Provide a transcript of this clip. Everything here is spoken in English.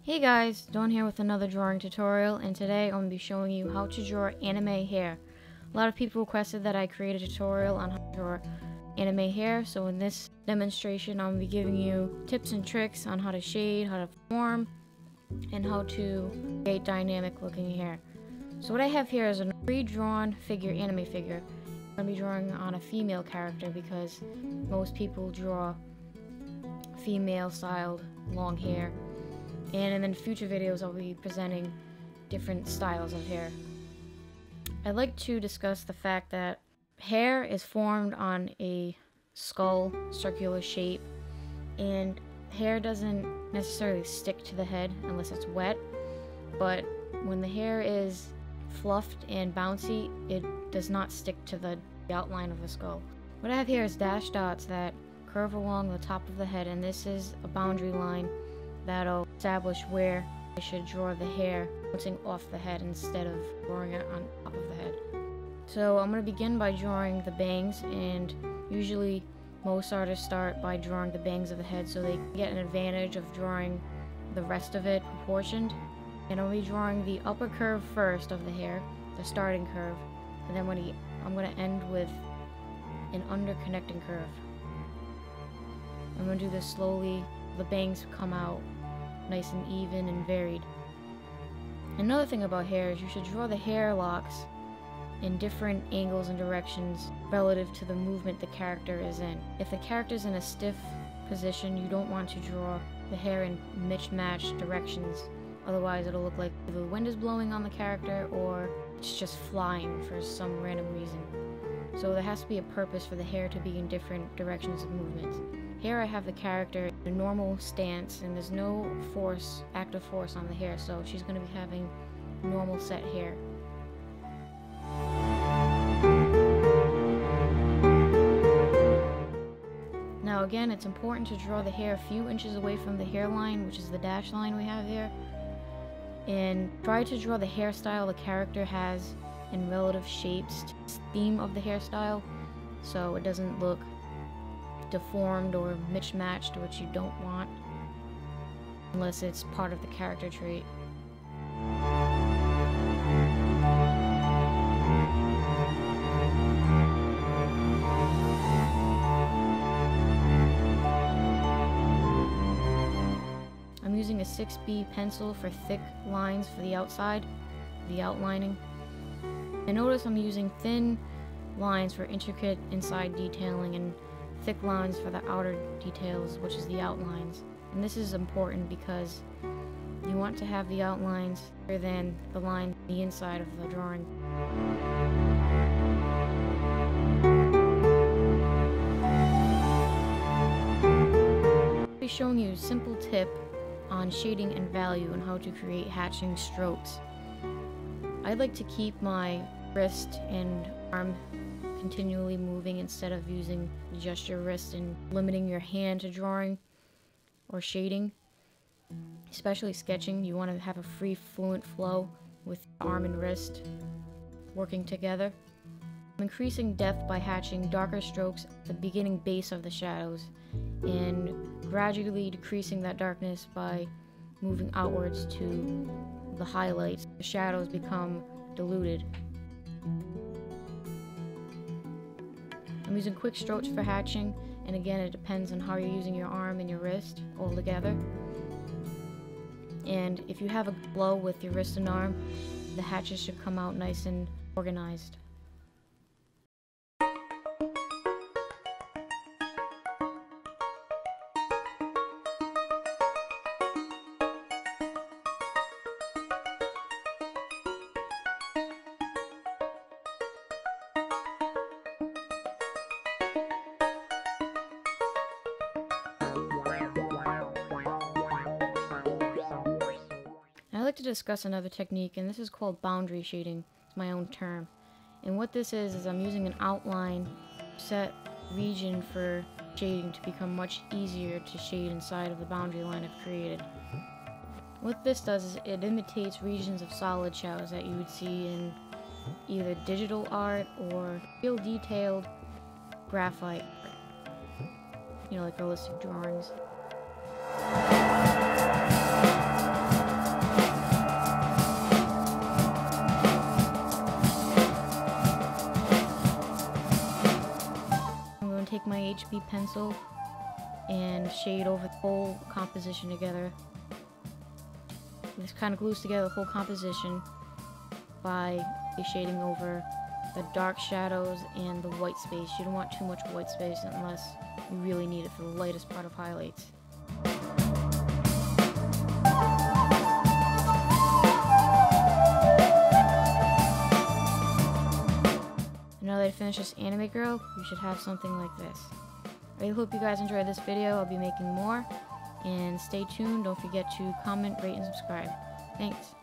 Hey guys, Dawn here with another drawing tutorial, and today I'm going to be showing you how to draw anime hair. A lot of people requested that I create a tutorial on how to draw anime hair, so in this demonstration I'm going to be giving you tips and tricks on how to shade, how to form, and how to create dynamic looking hair. So what I have here is a pre-drawn anime figure. I'm going to be drawing on a female character because most people draw female styled long hair. And in future videos I'll be presenting different styles of hair. I'd like to discuss the fact that hair is formed on a skull circular shape, and hair doesn't necessarily stick to the head unless it's wet, but when the hair is fluffed and bouncy, it does not stick to the outline of the skull. What I have here is dashed dots that curve along the top of the head, and this is a boundary line that'll establish where I should draw the hair bouncing off the head instead of drawing it on top of the head. So I'm going to begin by drawing the bangs, and usually most artists start by drawing the bangs of the head so they get an advantage of drawing the rest of it proportioned. And I'll be drawing the upper curve first of the hair, the starting curve, and then I'm going to end with an under connecting curve. I'm going to do this slowly. The bangs come out nice and even and varied. Another thing about hair is you should draw the hair locks in different angles and directions relative to the movement the character is in. If the character is in a stiff position, you don't want to draw the hair in mismatched directions. Otherwise it'll look like the wind is blowing on the character or it's just flying for some random reason. So there has to be a purpose for the hair to be in different directions of movement. Here I have the character in a normal stance, and there's no active force on the hair, so she's going to be having normal set hair. Now again, it's important to draw the hair a few inches away from the hairline, which is the dash line we have here, and try to draw the hairstyle the character has in relative shapes to the theme of the hairstyle, so it doesn't look deformed or mismatched, which you don't want unless it's part of the character trait. I'm using a 6B pencil for thick lines for the outside, the outlining. And notice I'm using thin lines for intricate inside detailing and thick lines for the outer details, which is the outlines. And this is important because you want to have the outlines rather than the line on the inside of the drawing. I'll be showing you a simple tip on shading and value and how to create hatching strokes. I'd like to keep my wrist and arm continually moving instead of using just your wrist and limiting your hand to drawing or shading. Especially sketching, you want to have a free, fluent flow with arm and wrist working together. I'm increasing depth by hatching darker strokes at the beginning base of the shadows and gradually decreasing that darkness by moving outwards to the highlights. The shadows become diluted. I'm using quick strokes for hatching, and again it depends on how you're using your arm and your wrist all together. And if you have a flow with your wrist and arm, the hatches should come out nice and organized. I'd like to discuss another technique, and this is called boundary shading. It's my own term. And what this is I'm using an outline set region for shading to become much easier to shade inside of the boundary line I've created. What this does is it imitates regions of solid shadows that you would see in either digital art or real detailed graphite art. You know, like realistic drawings. take my HB pencil and shade over the whole composition together. This kind of glues together the whole composition by shading over the dark shadows and the white space. You don't want too much white space unless you really need it for the lightest part of highlights. Now that I finished this anime girl, you should have something like this. I really hope you guys enjoyed this video. I'll be making more. And stay tuned. Don't forget to comment, rate, and subscribe. Thanks.